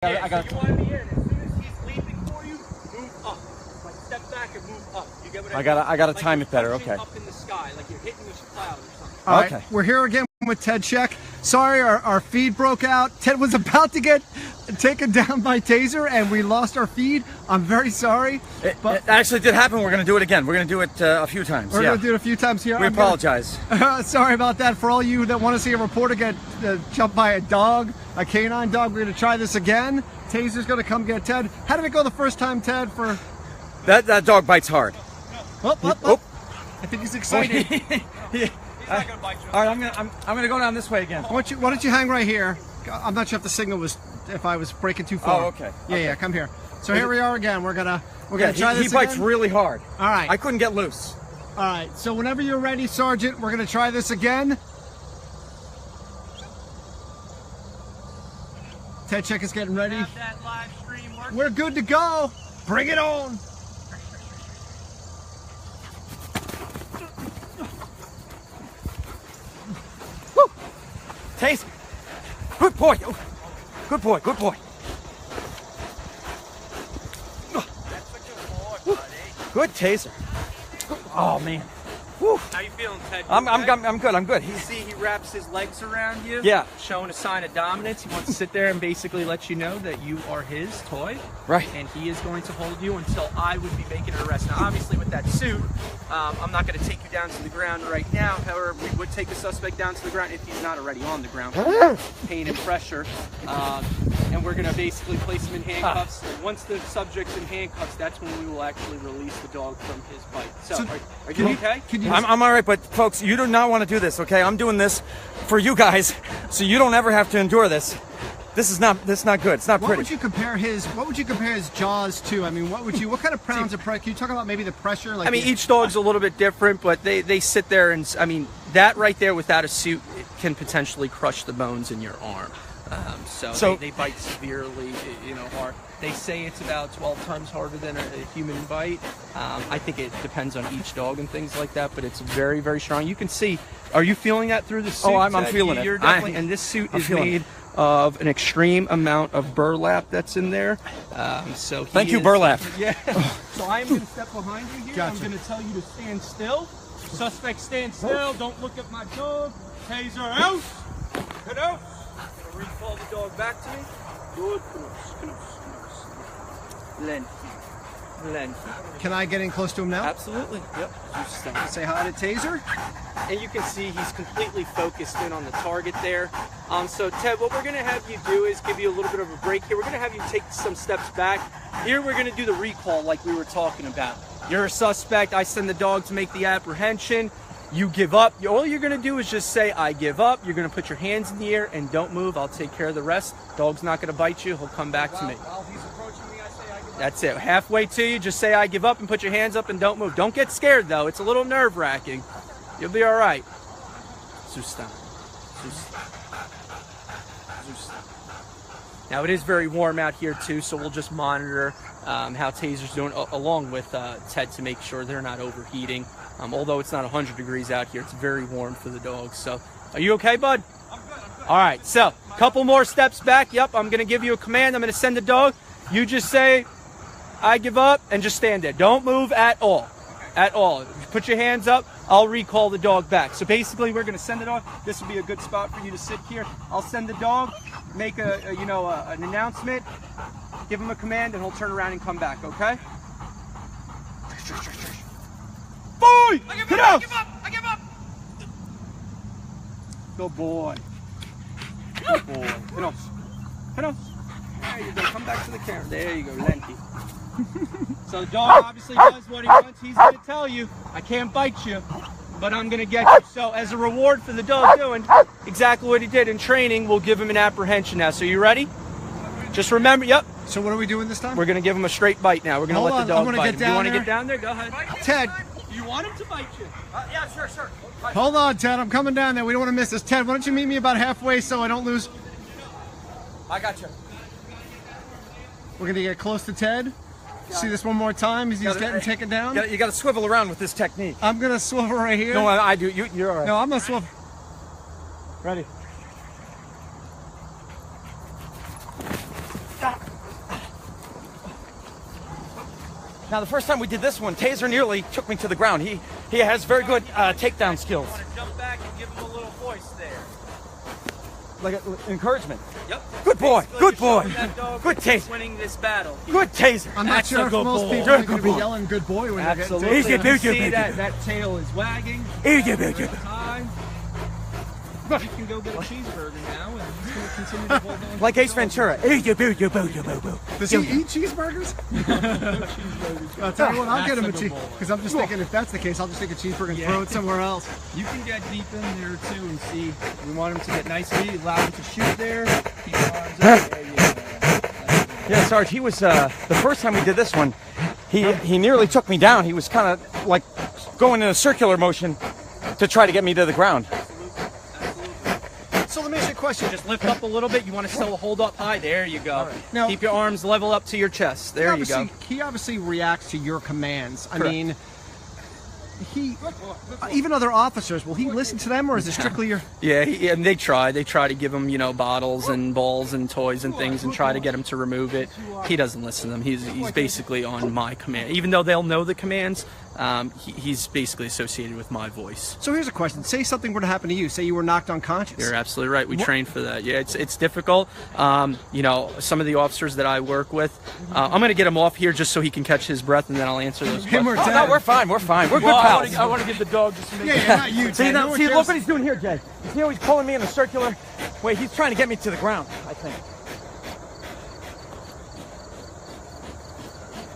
I got so you want to be in. As soon as he's leaping for you, move up. Like step back and move up. You get what I mean? I gotta like time it better. Okay. Up in the sky, like you're hitting a cloud or something. All right, okay. we're here again with Ted Check. Sorry, our feed broke out. Ted was about to get taken down by Tazer, and we lost our feed. I'm very sorry. It actually did happen. We're going to do it again. We're going to do it a few times. We're going to do it a few times here. We apologize. Sorry about that. For all you that want to see a reporter get jumped by a dog, a canine dog, we're going to try this again. Tazer's going to come get Ted. How did it go the first time, Ted? For that dog bites hard. Oh. I think he's excited. Yeah. He's not gonna bite you. All right, I'm gonna go down this way again. Why don't you hang right here? I'm not sure if the signal was, if I was breaking too far. Oh, okay. Yeah, come here. So here we are again. We're gonna try this again. He bites really hard. All right. I couldn't get loose. All right. So whenever you're ready, Sergeant, we're gonna try this again. Ted Check is getting ready. Have that live stream working. We're good to go. Bring it on. Taser. Good boy. Good boy. Good boy. That's a good boy, buddy. Good Taser. Oh man. Whew. How you feeling, Ted? I'm good. I'm good. You see, he wraps his legs around you. Yeah. Showing a sign of dominance. He wants to sit there and basically let you know that you are his toy. Right. And he is going to hold you until I would be making an arrest. Now, obviously, with that suit, I'm not going to take you down to the ground right now. However, we would take a suspect down to the ground if he's not already on the ground. Pain and pressure. And we're going to basically place him in handcuffs. And once the subject's in handcuffs, that's when we will actually release the dog from his bite. So are you okay? I'm all right, but folks, you do not want to do this, okay? I'm doing this for you guys, so you don't ever have to endure this. This is not good. It's not pretty. What would you compare his jaws to? I mean, what kind of pounds of pressure? Can you talk about maybe the pressure? Like, I mean, each dog's a little bit different, but they sit there and, I mean, that right there without a suit, it can potentially crush the bones in your arm. So they bite severely, hard. They say it's about 12 times harder than a human bite. I think it depends on each dog and things like that, but it's very, very strong. You can see, are you feeling that through the suit? Oh, I'm feeling it. You're definitely, and this suit is made of an extreme amount of burlap that's in there. So thank you, burlap. Yeah. So I'm going to step behind you here. Gotcha. I'm going to tell you to stand still. Suspect, stand still. Don't look at my dog. Taser out. Get out. I'm going to recall the dog back to me. Good. Lengthy. Can I get in close to him now? Absolutely. Yep. Say hi to Taser. And you can see he's completely focused in on the target there. So Ted, what we're going to have you do is give you a little bit of a break here. We're going to have you take some steps back. Here we're going to do the recall like we were talking about. You're a suspect. I send the dog to make the apprehension. You give up. All you're going to do is just say, I give up. You're going to put your hands in the air and don't move. I'll take care of the rest. Dog's not going to bite you. He'll come back to me. While he's approaching me, I say I give up. That's it. Halfway to you, just say, I give up, and put your hands up and don't move. Don't get scared, though. It's a little nerve-wracking. You'll be all right. Zustan. Now, it is very warm out here, too, so we'll just monitor how Taser's doing, along with Ted, to make sure they're not overheating. Although it's not 100 degrees out here, it's very warm for the dogs. So, are you okay, bud? I'm good. All right, so a couple more steps back. Yep, I'm going to give you a command. I'm going to send the dog. You just say, I give up, and just stand there. Don't move at all. At all. Put your hands up. I'll recall the dog back. So basically, we're going to send the dog. This will be a good spot for you to sit here. I'll send the dog, make an announcement, give him a command, and he'll turn around and come back, okay? Boy! Get out! I give up! Good boy. Good boy. Get off. Get off. There you go. Come back to the camera. There you go, Lenty. So the dog obviously does what he wants. He's going to tell you, I can't bite you, but I'm going to get you. So as a reward for the dog doing exactly what he did in training, we'll give him an apprehension now. So you ready? Just remember, yep. So what are we doing this time? We're going to give him a straight bite now. We're going to let the dog bite him. You want to get down there? Go ahead. Ted. You want him to bite you? Yeah, sure. Hold on, Ted. I'm coming down there. We don't want to miss this. Ted, why don't you meet me about halfway so I don't lose? I got you. We're going to get close to Ted. See this one more time as he's getting taken down. You got to swivel around with this technique. I'm going to swivel right here. No, I do. You're all right. No, I'm going to swivel. Ready? Now, the first time we did this one, Tazer nearly took me to the ground. He has very good takedown skills. Want to jump back and give him a little voice there. Like encouragement. Yep. Good boy. Basically, Good you're showing boy. that dog Good that he's Tazer. winning this battle. Good Tazer. I'm not sure if most people are going to be yelling "good boy" when Absolutely. you're Easy, You dude, see dude, that, dude. that tail is wagging. Easy, dude, dude. Time. You can go get a cheeseburger now, and he's going to continue to hold on. Like Ace Ventura. Easy, boo, boo, boo, boo, boo. Does he eat cheeseburgers? I'll tell you what, I'll get him a cheeseburger. Because I'm just thinking if that's the case, I'll just take a cheeseburger and throw it somewhere else. You can get deep in there too and see. We want him to get nice and allow him to shoot there. Keep his arms up. There you go. Yeah, Sarge, he was, the first time we did this one, he nearly took me down. He was kind of like going in a circular motion to try to get me to the ground. So let me ask you a question. Just lift up a little bit. You want to still hold up high. There you go. Right. Now- keep your arms level up to your chest. There you go. He obviously reacts to your commands. I Correct. mean, even other officers, will he listen to them, or is it strictly your... Yeah, and they try. They try to give him, bottles and balls and toys and things and try to get him to remove it. He doesn't listen to them. He's basically on my command. Even though they'll know the commands, he's basically associated with my voice. So here's a question. Say something were to happen to you. Say you were knocked unconscious. You're absolutely right. We train for that. Yeah, it's difficult. Some of the officers that I work with, I'm going to get him off here just so he can catch his breath, and then I'll answer those Him or questions. Oh, no, we're fine. We're fine. We're good pals. I want to give the dog just a Yeah, not you, See, Ted. now, No one see, cares. look what he's doing here, Jay. You see how he's pulling me in a circular way? He's trying to get me to the ground, I think.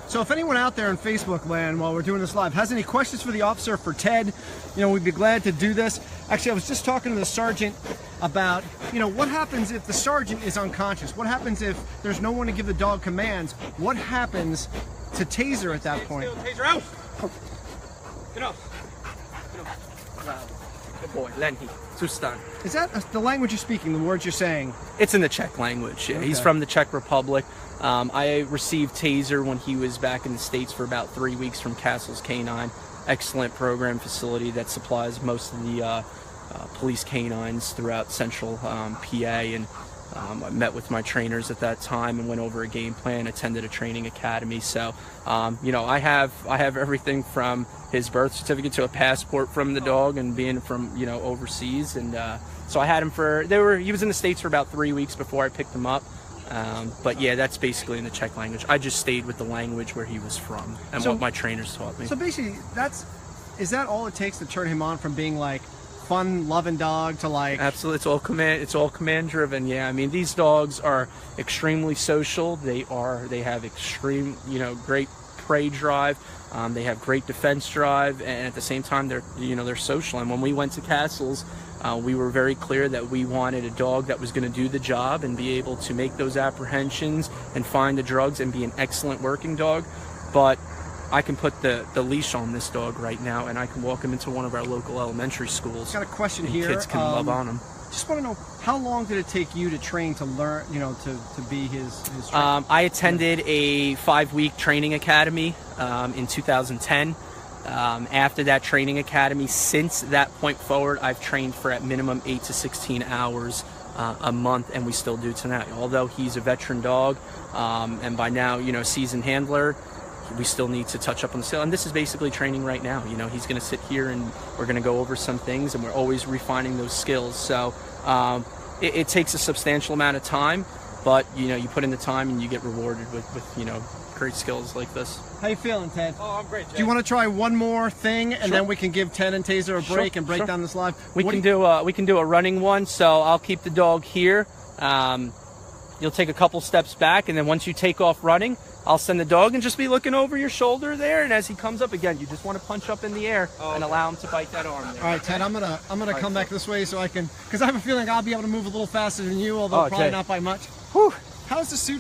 So if anyone out there in Facebook land while we're doing this live has any questions for the officer, for Ted, we'd be glad to do this. Actually, I was just talking to the sergeant about, what happens if the sergeant is unconscious? What happens if there's no one to give the dog commands? What happens to Tazer at that point? Taser out! Get up. Good boy, Lenny. Sustan. Is that the language you're speaking, the words you're saying? It's in the Czech language. Yeah. He's Okay. from the Czech Republic. I received Tazer when he was back in the States for about 3 weeks from Castle's K-9. Excellent program facility that supplies most of the police canines throughout central PA. And I met with my trainers at that time and went over a game plan, attended a training academy. So, I have everything from his birth certificate to a passport from the dog and being from, overseas. And so I had him he was in the States for about 3 weeks before I picked him up. But yeah, that's basically in the Czech language. I just stayed with the language where he was from and what my trainers taught me. So basically, is that all it takes to turn him on from being like fun loving dog to like... Absolutely, it's all command driven. Yeah, I mean, these dogs are extremely social. They have extreme, great prey drive. They have great defense drive, and at the same time, they're social. And when we went to Castles, we were very clear that we wanted a dog that was going to do the job and be able to make those apprehensions and find the drugs and be an excellent working dog. But I can put the leash on this dog right now, and I can walk him into one of our local elementary schools. Got a question and here. Kids can love on him. Just want to know, how long did it take you to train to learn, to be his trainer? I attended a 5-week training academy in 2010. After that training academy, since that point forward, I've trained for at minimum 8 to 16 hours a month, and we still do tonight. Although he's a veteran dog, and by now, seasoned handler, we still need to touch up on the skill. And this is basically training right now. He's going to sit here and we're going to go over some things, and we're always refining those skills. So it takes a substantial amount of time, but you put in the time and you get rewarded with great skills like this. How you feeling, Ted? Oh, I'm great, Jay. Do you want to try one more thing, and then we can give Ted and Tazer a break and break down this live? We can do a running one. So I'll keep the dog here. You'll take a couple steps back, and then once you take off running, I'll send the dog and just be looking over your shoulder there. And as he comes up again, you just want to punch up in the air and allow him to bite that arm there. All right, Ted, I'm gonna come back this way so I can, because I have a feeling I'll be able to move a little faster than you, although probably Jay. not by much. Whew. How's the suit?